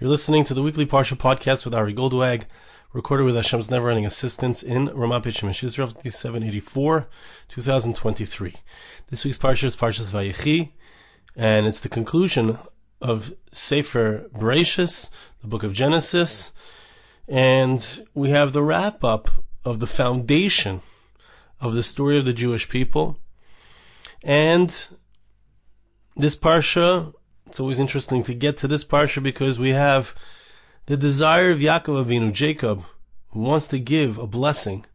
You're listening to the weekly Parsha Podcast with Ari Goldwag, recorded with Hashem's never-ending assistance in Ramat Beit Shemesh, Israel, 5784, 2023. This week's Parsha is Parsha's Vayechi, and it's the conclusion of Sefer Bereshis, the book of Genesis, and we have the wrap-up of the foundation of the story of the Jewish people. And this Parsha, it's always interesting to get to this Parsha because we have the desire of Yakov Avinu, Jacob, who wants to give a blessing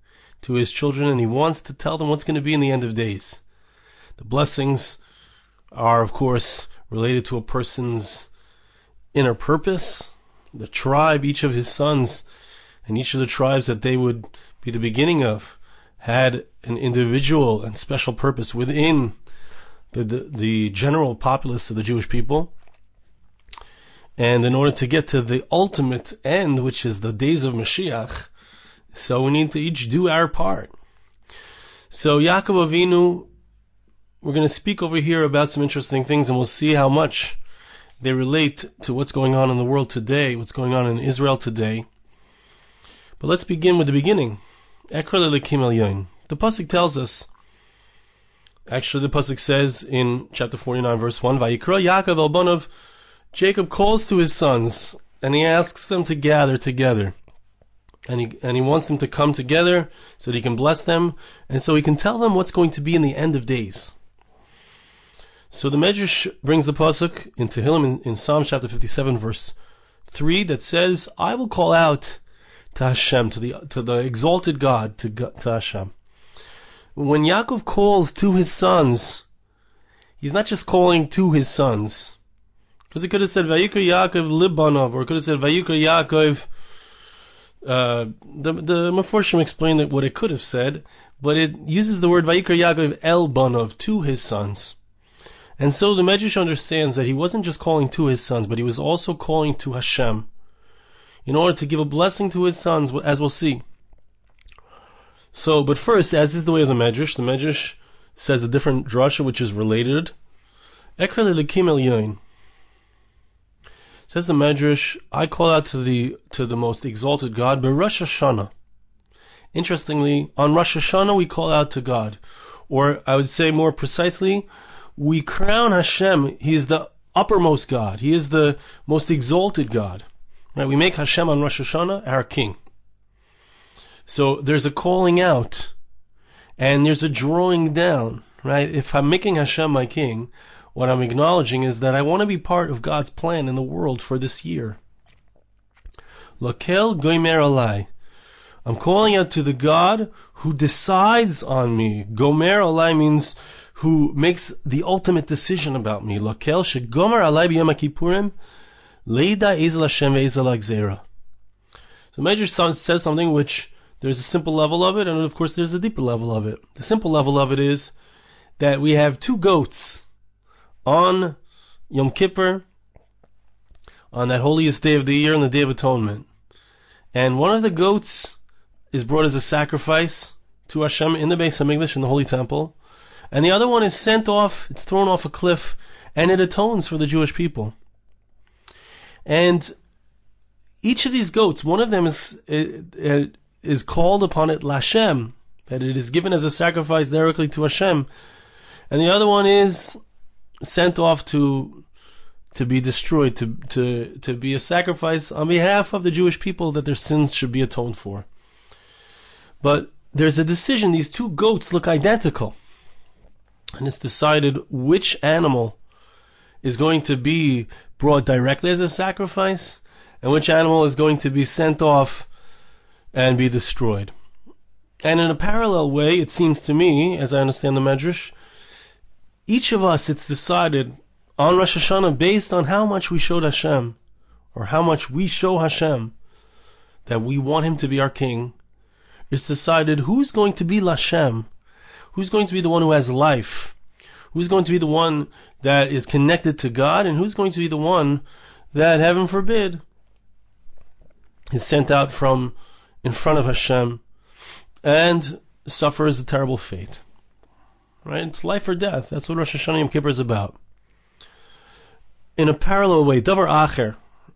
to his children, and he wants to tell them what's going to be in the end of days. The blessings are, of course, related to a person's inner purpose, the tribe, each of his sons, and each of the tribes that they would be the beginning of, had an individual and special purpose within the general populace of the Jewish people. And in order to get to the ultimate end, which is the days of Mashiach, so we need to each do our part. So Yaakov Avinu, we're going to speak over here about some interesting things, and we'll see how much they relate to what's going on in the world today, what's going on in Israel today. But let's begin with the beginning. Ekra le'lekim elyon. The pasuk tells us, actually, the pasuk says in chapter 49, verse 1, Vayikra Yaakov el banav, Jacob calls to his sons, and he asks them to gather together. And he wants them to come together so that he can bless them, and so he can tell them what's going to be in the end of days. So the Medrash brings the pasuk in Tehillim in Psalm chapter 57, verse 3, that says, I will call out to Hashem, to the exalted God, to Hashem. When Yaakov calls to his sons, he's not just calling to his sons. Because he could have said, Vayikra Yaakov Libanov, or it could have said, Vayikra Yaakov. The Meforshim explained what it could have said, but it uses the word Vayikra Yaakov El Banov, to his sons. And so the Medrash understands that he wasn't just calling to his sons, but he was also calling to Hashem, in order to give a blessing to his sons, as we'll see. So, but first, as is the way of the Medrash says a different drasha which is related. Ekra le'lekim elyon. Says the Medrash, I call out to the most exalted God, but Rosh Hashana. Interestingly, on Rosh Hashana we call out to God. Or I would say more precisely, we crown Hashem. He is the uppermost God. He is the most exalted God. Right? We make Hashem on Rosh Hashana our king. So there's a calling out, and there's a drawing down, right? If I'm making Hashem my king, what I'm acknowledging is that I want to be part of God's plan in the world for this year. Lakel gomer alai. I'm calling out to the God who decides on me. Gomer alai means who makes the ultimate decision about me. Lakel shegomer alai b'yom kippurim leida ezel Hashem ve'ezel ha'gzera. So Medrash says something which there's a simple level of it, and of course there's a deeper level of it. The simple level of it is that we have two goats on Yom Kippur, on that holiest day of the year, and the Day of Atonement. And one of the goats is brought as a sacrifice to Hashem in the Beis HaMikdash, in the Holy Temple, and the other one is sent off, it's thrown off a cliff, and it atones for the Jewish people. And each of these goats, one of them is called upon it Lashem, that it is given as a sacrifice directly to Hashem, and the other one is sent off to be destroyed, to be a sacrifice on behalf of the Jewish people, that their sins should be atoned for. But there's a decision. These two goats look identical, and it's decided which animal is going to be brought directly as a sacrifice, and which animal is going to be sent off and be destroyed. And in a parallel way, it seems to me, as I understand the Medrash, each of us, it's decided on Rosh Hashana, based on how much we showed Hashem, or how much we show Hashem that we want Him to be our King. It's decided who's going to be Lashem, who's going to be the one who has life, who's going to be the one that is connected to God, and who's going to be the one that, heaven forbid, is sent out from in front of Hashem and suffers a terrible fate. Right? It's life or death. That's what Rosh Hashana Yom Kippur is about. In a parallel way, Davar Acher,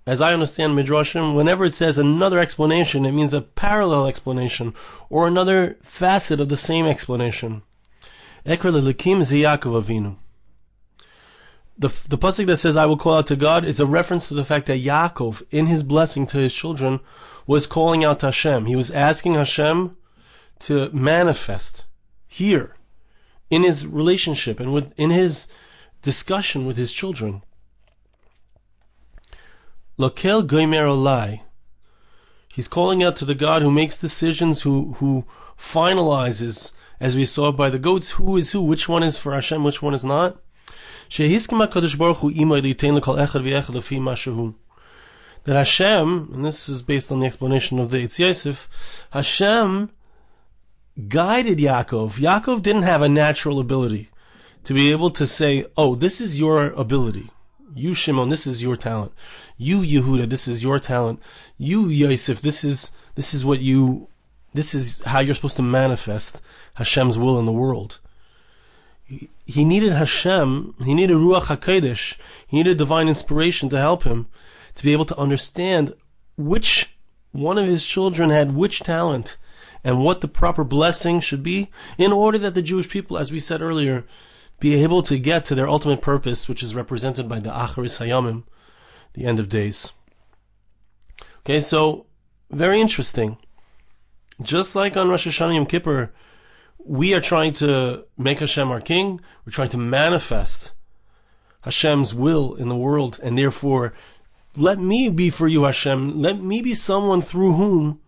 as I understand Midrashim, whenever it says another explanation, it means a parallel explanation or another facet of the same explanation. Ekra l'Elokim ze Yakov Avinu. The pasuk that says, I will call out to God, is a reference to the fact that Yakov, in his blessing to his children, was calling out to Hashem. He was asking Hashem to manifest here in his relationship and in his discussion with his children. Lokel goymer olai. He's calling out to the God who makes decisions, who finalizes, as we saw by the goats, who is who, which one is for Hashem, which one is not. That Hashem, and this is based on the explanation of the Eitz Yosef, Hashem guided Yaakov. Yaakov didn't have a natural ability to be able to say, oh, this is your ability. You, Shimon, this is your talent. You, Yehuda, this is your talent. You, Yosef, this is how you're supposed to manifest Hashem's will in the world. He needed Hashem, he needed Ruach HaKodesh, he needed divine inspiration to help him to be able to understand which one of his children had which talent and what the proper blessing should be in order that the Jewish people, as we said earlier, be able to get to their ultimate purpose, which is represented by the Acharis Hayamim, the end of days. Okay, so very interesting. Just like on Rosh Hashana Yom Kippur, we are trying to make Hashem our king. We're trying to manifest Hashem's will in the world, and therefore, let me be for you, Hashem. Let me be someone through whom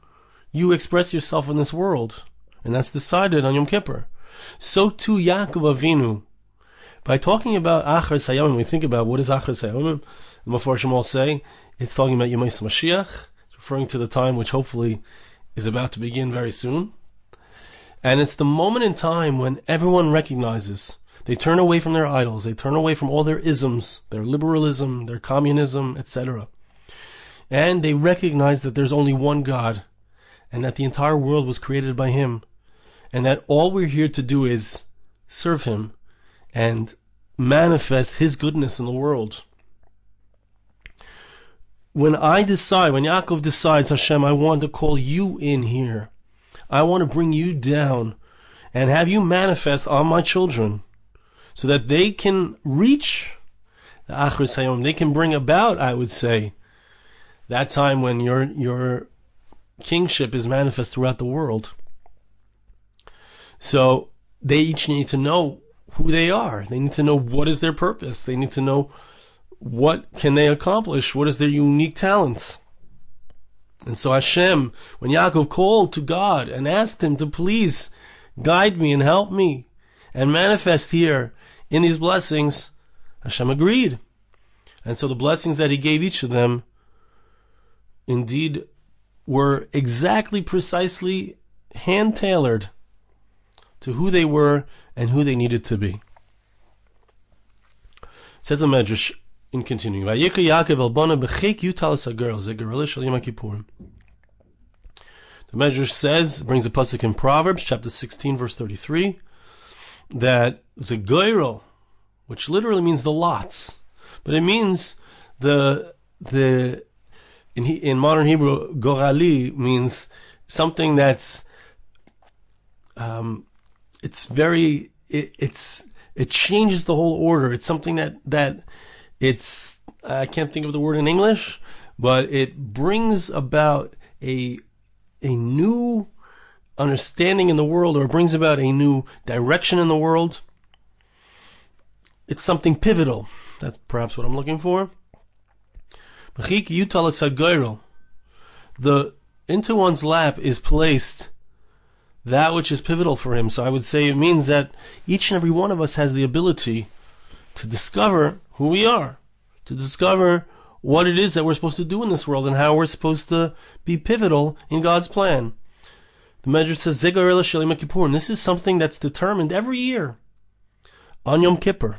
you express yourself in this world. And that's decided on Yom Kippur. So too Yaakov Avinu. By talking about Acharis Hayamim, we think about what is Acharis Hayamim. The Mefarshim all say it's talking about Yemais Mashiach. It's referring to the time which hopefully is about to begin very soon. And it's the moment in time when everyone recognizes, they turn away from their idols, they turn away from all their isms, their liberalism, their communism, etc. And they recognize that there's only one God, and that the entire world was created by Him, and that all we're here to do is serve Him and manifest His goodness in the world. When Yaakov decides, Hashem, I want to call you in here, I want to bring you down and have you manifest on my children so that they can reach the Acharis Hayom. They can bring about, I would say, that time when your kingship is manifest throughout the world. So they each need to know who they are. They need to know what is their purpose. They need to know what can they accomplish. What is their unique talents. And so Hashem, when Yaakov called to God and asked Him to please guide me and help me and manifest here in these blessings, Hashem agreed. And so the blessings that He gave each of them indeed were exactly, precisely hand-tailored to who they were and who they needed to be. Says the Medrash in continuing, Vayechi Yakov el bona b'chek yutal sagar zegarolish shel Yom Kippur. The Medrash says, brings a pasuk in Proverbs chapter 16 verse 33, that the goyrel, which literally means the lots, but it means in modern Hebrew, gorali means something that's it changes the whole order. It's something that it's, I can't think of the word in English, but it brings about a new understanding in the world, or it brings about a new direction in the world. It's something pivotal. That's perhaps what I'm looking for. Into one's lap is placed that which is pivotal for him. So I would say it means that each and every one of us has the ability to discover who we are, to discover what it is that we're supposed to do in this world and how we're supposed to be pivotal in God's plan. The Medrash says, Zegarela Shel Yom Kippur, and this is something that's determined every year on Yom Kippur.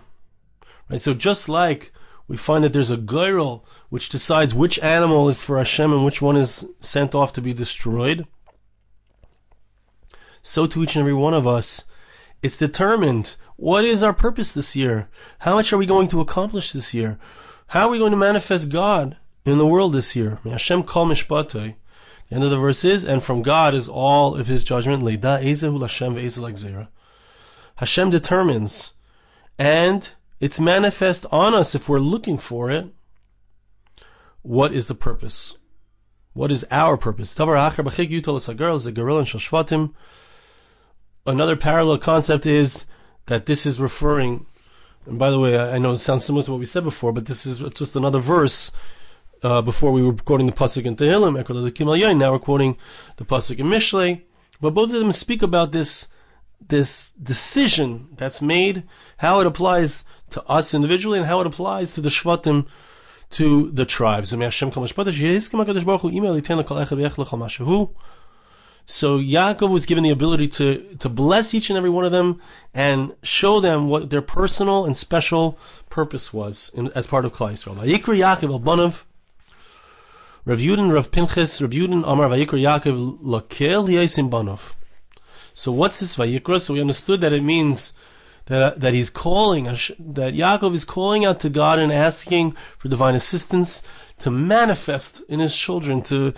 Right? So just like we find that there's a goyrel which decides which animal is for Hashem and which one is sent off to be destroyed, so to each and every one of us, it's determined. What is our purpose this year? How much are we going to accomplish this year? How are we going to manifest God in the world this year. Hashem kol mishpatei. The end of the verse is, and from God is all of His judgment. Leida ezehu l'Hashem ve'ezeh l'gzeira. Hashem determines, and it's manifest on us if we're looking for it. What is the purpose? What is our purpose? Another parallel concept is that this is referring, and by the way, I know it sounds similar to what we said before, but this is just another verse. Before we were quoting the pasuk in Tehillim, now we're quoting the pasuk in Mishlei. But both of them speak about this decision that's made, how it applies to us individually, and how it applies to the Shvatim, to the tribes. So Yaakov was given the ability to bless each and every one of them and show them what their personal and special purpose was as part of Klal Yisrael. Vayikra Yaakov el banav, Rav Yudin, Rav Pinchas, Rav Yudin, Amar Vayikra Yaakov lakel yasim banav. So what's this Vayikra? So we understood that it means that he's calling, that Yaakov is calling out to God and asking for divine assistance to manifest in his children, to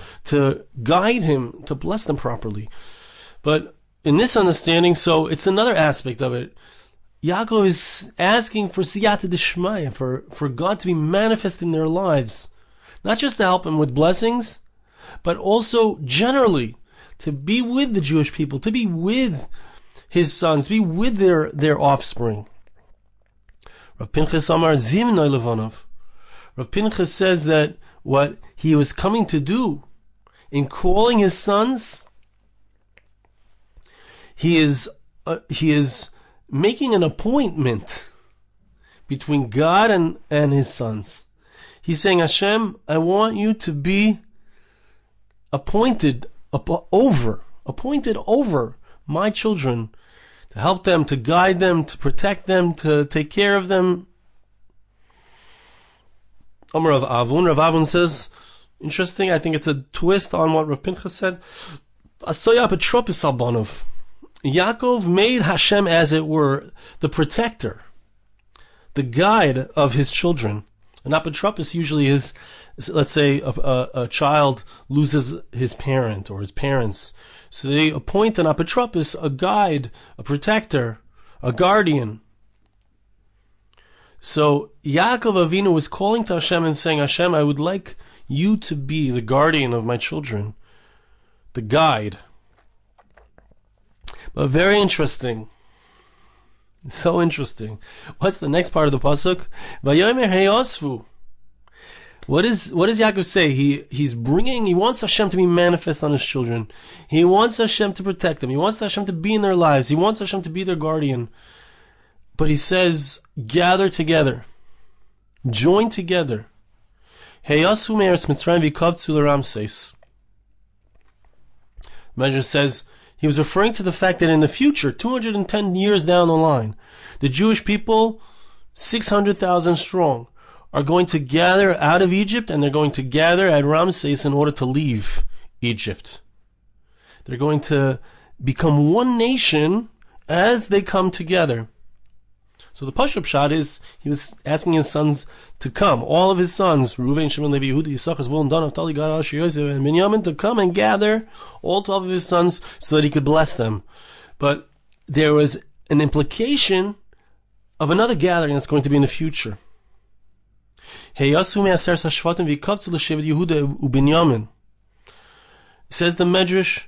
guide him, to bless them properly. But in this understanding, so it's another aspect of it. Yaakov is asking for siyata d'shmaya, for God to be manifest in their lives. Not just to help them with blessings, but also generally to be with the Jewish people, to be with his sons, be with their offspring. Rav Pinchas Amar Zimnoi Levanov. Rav Pinchas says that what he was coming to do in calling his sons, he is making an appointment between God and his sons. He's saying, Hashem, I want you to be appointed over my children, to help them, to guide them, to protect them, to take care of them. Amar Rav Avun. Rav Avun says, interesting, I think it's a twist on what Rav Pinchas said. Asoya Petropis Albanov. Yaakov made Hashem, as it were, the protector, the guide of his children. An apotropos usually is, let's say, a child loses his parent or his parents. So they appoint an apotropos, a guide, a protector, a guardian. So Yaakov Avinu was calling to Hashem and saying, Hashem, I would like you to be the guardian of my children, the guide. But very interesting. So interesting. What's the next part of the pasuk? Vayomer heyosvu. What does Yaakov say? He wants Hashem to be manifest on his children. He wants Hashem to protect them. He wants Hashem to be in their lives. He wants Hashem to be their guardian. But he says, gather together. Join together. Heyosvu me'eretz Mitzrayim v'kavtzu l'Ramses. The Medrash says, he was referring to the fact that in the future, 210 years down the line, the Jewish people, 600,000 strong, are going to gather out of Egypt, and they're going to gather at Ramses in order to leave Egypt. They're going to become one nation as they come together. So the Parsha Pshat is, he was asking his sons to come, all of his sons, Reuven, Shimon, Levi, Yehuda, Yisachar, Zvulun, Dan, Naphtali, Gad, Asher, Yosef, and Binyamin, to come and gather all 12 of his sons so that he could bless them. But there was an implication of another gathering that's going to be in the future. Says the Medrash,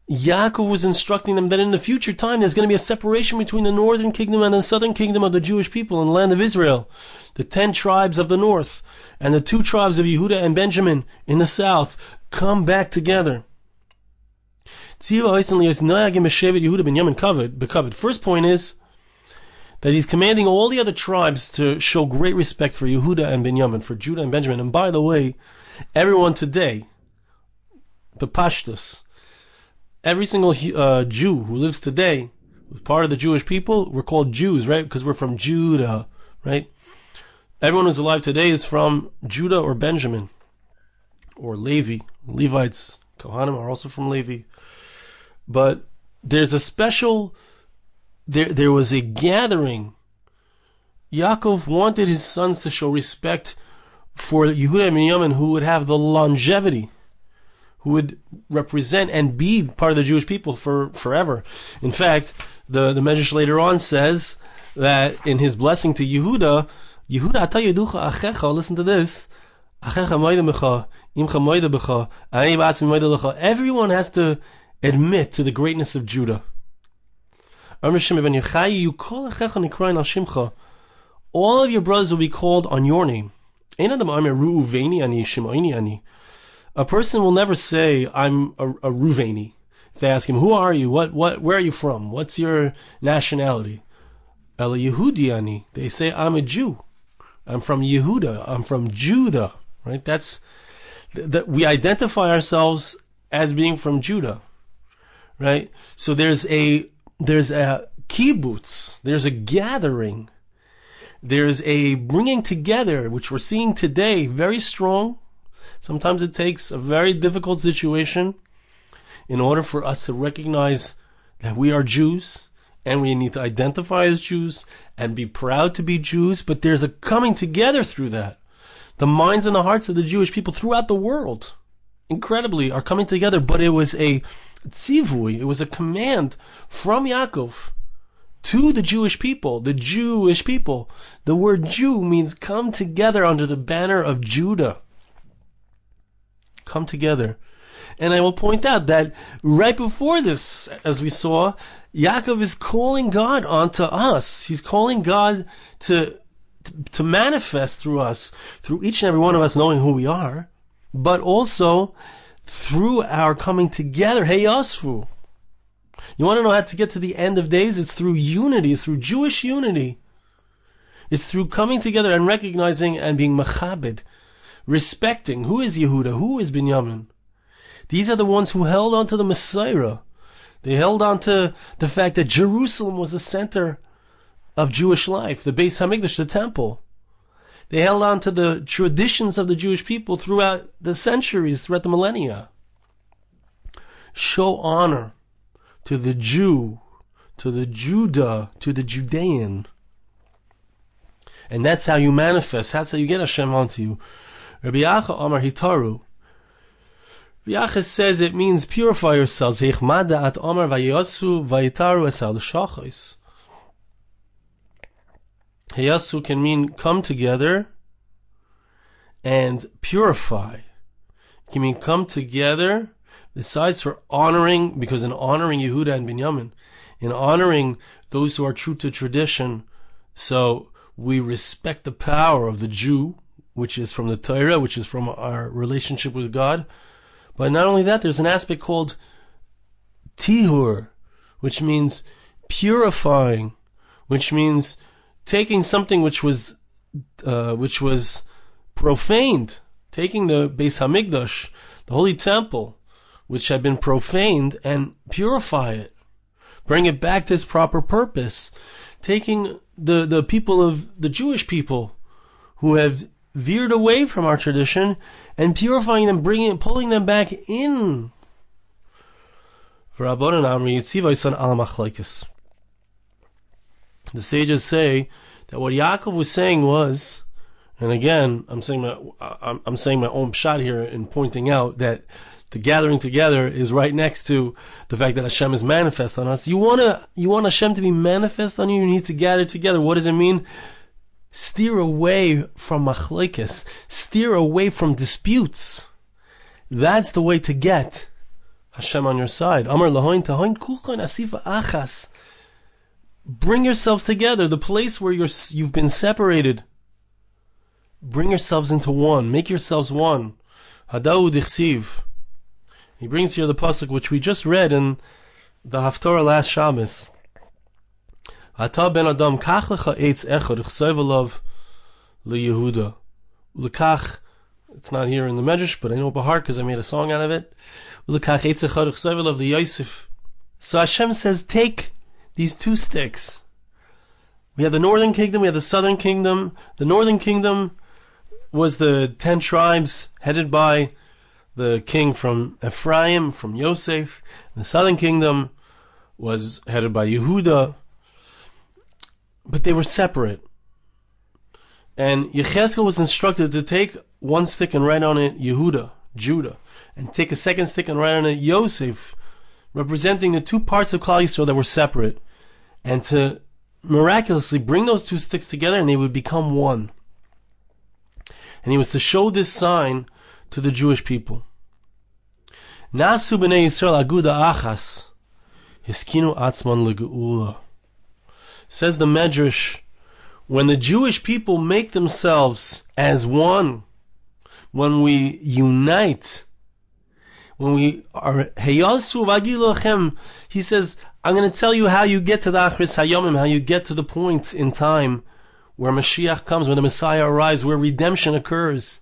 Yaakov was instructing them that in the future time there's going to be a separation between the northern kingdom and the southern kingdom of the Jewish people in the land of Israel. The 10 tribes of the north and the 2 tribes of Yehuda and Benjamin in the south come back together. First point is that he's commanding all the other tribes to show great respect for Yehuda and Benjamin, for Judah and Benjamin. And by the way, everyone today, Bepashtus, every single Jew who lives today, who's part of the Jewish people, we're called Jews, right? Because we're from Judah, right? Everyone who's alive today is from Judah or Benjamin, or Levi. Levites, Kohanim are also from Levi. But there's a special... There was a gathering. Yaakov wanted his sons to show respect for Yehuda and Binyamin, who would have the longevity, who would represent and be part of the Jewish people for forever. In fact, the Medrash later on says that in his blessing to Yehuda, ata yeducha achecha, listen to this, achecha moide becha, imcha moide becha, ani ba'atzmi moide lecha. Everyone has to admit to the greatness of Judah. All of your brothers will be called on your name. A person will never say, I'm a Ruveni. If they ask him, who are you? Where are you from? What's your nationality? Ela Yehudi ani. They say, I'm a Jew. I'm from Yehuda. I'm from Judah. Right? That's that we identify ourselves as being from Judah. Right? So there's a kibbutz. There's a gathering. There's a bringing together, which we're seeing today, very strong. Sometimes it takes a very difficult situation in order for us to recognize that we are Jews and we need to identify as Jews and be proud to be Jews, but there's a coming together through that. The minds and the hearts of the Jewish people throughout the world, incredibly, are coming together, but it was a tzivui, it was a command from Yakov to the Jewish people, the Jewish people. The word Jew means come together under the banner of Judah. Come together. And I will point out that right before this, as we saw, Yakov is calling God onto us. He's calling God to manifest through us, through each and every one of us knowing who we are, but also through our coming together. Hey Yasfu. You want to know how to get to the end of days? It's through unity. It's through Jewish unity. It's through coming together and recognizing and being machabed, respecting who is Yehuda, who is Binyamin. These are the ones who held on to the Messiah. They held on to the fact that Jerusalem was the center of Jewish life, the Beis Hamikdash, the temple. They held on to the traditions of the Jewish people throughout the centuries, throughout the millennia. Show honor to the Jew, to the Judah, to the Judean. And that's how you manifest. That's how you get Hashem onto you. Rabbi Yacha Amar Hitaru. Rabbi Yacha says it means purify yourselves. Heichmada at Amar Vayesu Vayitaru Esal Shachos. Heyasu can mean come together and purify. It can mean come together. Besides for honoring, because in honoring Yehuda and Binyamin, in honoring those who are true to tradition, so we respect the power of the Jew, which is from the Torah, which is from our relationship with God. But not only that, there's an aspect called tihur, which means purifying, which means taking something which was profaned, taking the Beis Hamikdash, the holy temple, which had been profaned, and purify it, bring it back to its proper purpose, taking the people of the Jewish people who have veered away from our tradition and purifying them, pulling them back in. The sages say that what Yaakov was saying was, and again, I'm saying my own pshat here in pointing out that the gathering together is right next to the fact that Hashem is manifest on us. You want Hashem to be manifest on you, you need to gather together. What does it mean? Steer away from machlokes. Steer away from disputes. That's the way to get Hashem on your side. Amar lahoin tahoin kulchan asifa achas. Bring yourselves together. The place where you've been separated, bring yourselves into one. Make yourselves one. Hadau dichsiv. He brings here the pasuk which we just read in the Haftorah last Shabbos. Ata ben Adam kach lecha eitz echad uchsev alav leYehuda. Ulekach, it's not here in the Medrash, but I know it by heart because I made a song out of it. Ulekach eitz echad uchsev alav leYosef. So Hashem says, take these two sticks. We had the northern kingdom, we had the southern kingdom. The northern kingdom was the 10 tribes headed by the king from Ephraim, from Yosef. The southern kingdom was headed by Yehuda. But they were separate. And Yechezkel was instructed to take one stick and write on it Yehuda, Judah, and take a second stick and write on it Yosef, representing the two parts of Klal Yisrael that were separate, and to miraculously bring those two sticks together and they would become one. And he was to show this sign to the Jewish people. Nasu b'nei Yisrael aguda achas, hiskinu atzman legeula. Says the Medrash, when the Jewish people make themselves as one, when we unite, when we are heyasu v'agilu lachem, he says, I'm going to tell you how you get to the Achris Hayomim, how you get to the point in time where Mashiach comes, when the Messiah arrives, where redemption occurs.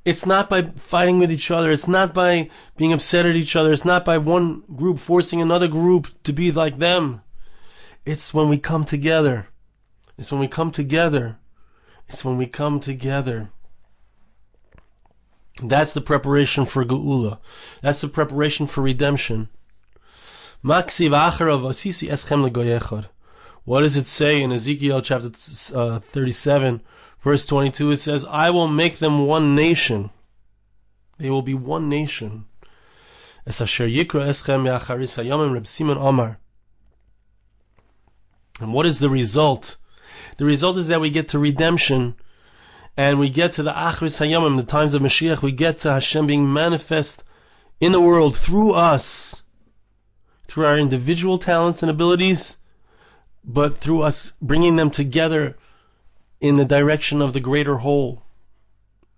It's not by fighting with each other. It's not by being upset at each other. It's not by one group forcing another group to be like them. It's when we come together. It's when we come together. It's when we come together. That's the preparation for Geula. That's the preparation for redemption. What does it say in Ezekiel chapter 37, verse 22? It says, I will make them one nation. They will be one nation. And what is the result? The result is that we get to redemption, and we get to the Achris Hayomim, the times of Mashiach. We get to Hashem being manifest in the world through us, through our individual talents and abilities, but through us bringing them together in the direction of the greater whole,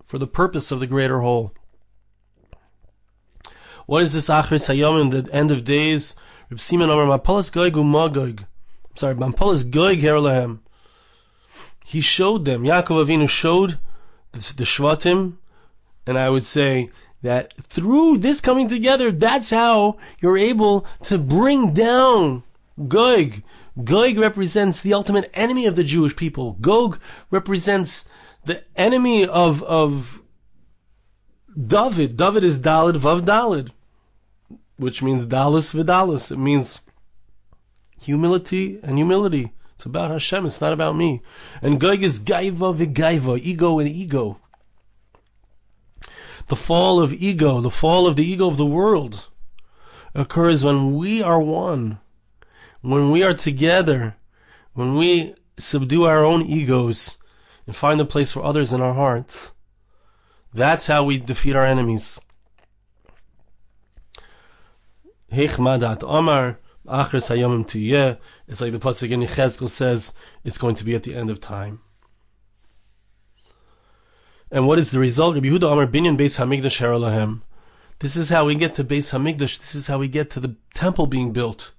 for the purpose of the greater whole. What is this Achris Hayomim, the end of days? Reb Simon Amar Mapalas Goig Umagog. Mapalas Goig Herlehem. He showed them. Yaakov Avinu showed the Shvatim, and I would say that through this coming together, that's how you're able to bring down Gog. Gog represents the ultimate enemy of the Jewish people. Gog represents the enemy of David. David is Dalid Vav Dalid, which means Dalus Vidalus. It means humility and humility. It's about Hashem, it's not about me. And Gog is Gaiva Vigaiva, ego and ego. The fall of ego, the fall of the ego of the world, occurs when we are one, when we are together, when we subdue our own egos and find a place for others in our hearts. That's how we defeat our enemies. Hechmadat Amar, Achris Hayomim Tiyeh. It's like the pasuk in Yechezkel says, it's going to be at the end of time. And what is the result? Rabbi Yehuda Amar Binyan Beis Hamikdash Heralahem. This is how we get to Beis Hamikdash. This is how we get to the temple being built.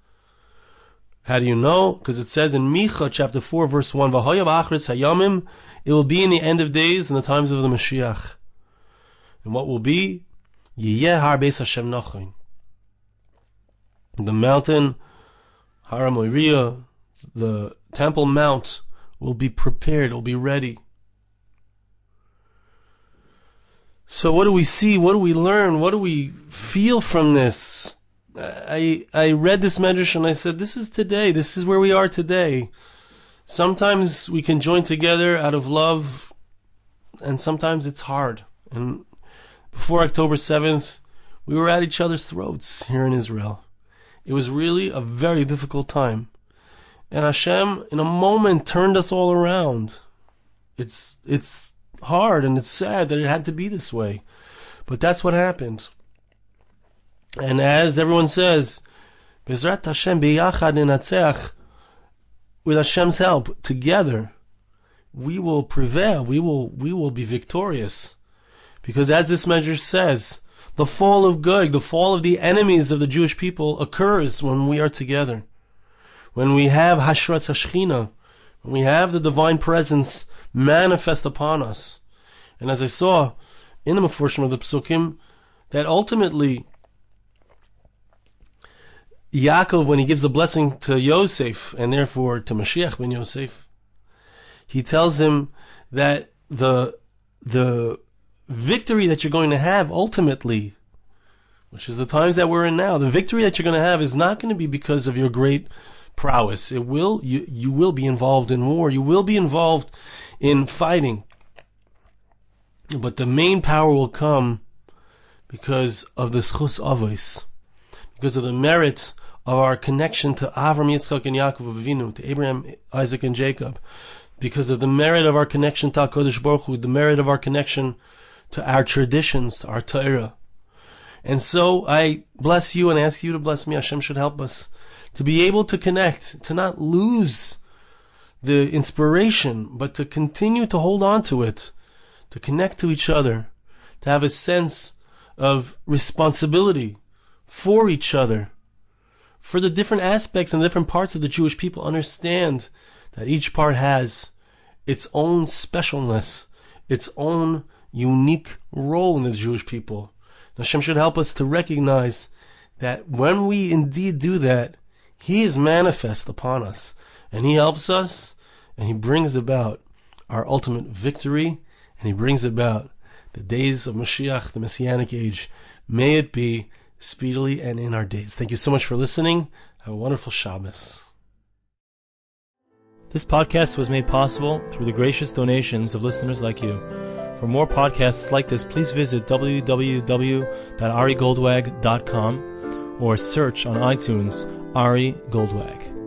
How do you know? Because it says in Micha chapter 4 verse 1, V'hoyav Achris Hayomim, it will be in the end of days in the times of the Mashiach. And what will be? Yiyeh Har Beis Hashem Nachon. The mountain, Har HaMoriah, the Temple Mount, will be prepared, will be ready. So what do we see? What do we learn? What do we feel from this? I read this medrash and I said, this is today. This is where we are today. Sometimes we can join together out of love, and sometimes it's hard. And before October 7th, we were at each other's throats here in Israel. It was really a very difficult time. And Hashem, in a moment, turned us all around. It's hard and it's sad that it had to be this way. But that's what happened. And as everyone says, Bezrat Hashem biyachad ninatzeach, with Hashem's help, together, we will prevail. We will be victorious. Because as this medrash says, the fall of Gog, the fall of the enemies of the Jewish people, occurs when we are together. When we have Hashras Hashchina, when we have the divine presence manifest upon us. And as I saw in the Meforshim of the Psukim, that ultimately Yakov, when he gives the blessing to Yosef, and therefore to Mashiach ben Yosef, he tells him that the victory that you're going to have ultimately, which is the times that we're in now, the victory that you're going to have is not going to be because of your great prowess. You will be involved in war. You will be involved in fighting. But the main power will come because of the schus avos, because of the merit of our connection to Avram, Yitzchak, and Yakov Avinu, to Abraham, Isaac, and Jacob, because of the merit of our connection to HaKadosh Baruch Hu, the merit of our connection to our traditions, to our Torah. And so I bless you and ask you to bless me. Hashem should help us to be able to connect, to not lose the inspiration, but to continue to hold on to it, to connect to each other, to have a sense of responsibility for each other, for the different aspects and different parts of the Jewish people. Understand that each part has its own specialness, its own unique role in the Jewish people. Hashem should help us to recognize that when we indeed do that, He is manifest upon us, and He helps us, and He brings about our ultimate victory, and He brings about the days of Mashiach, the Messianic age. May it be speedily and in our days. Thank you so much for listening. Have a wonderful Shabbos. This podcast was made possible through the gracious donations of listeners like you. For more podcasts like this, please visit www.arigoldwag.com or search on iTunes Ari Goldwag.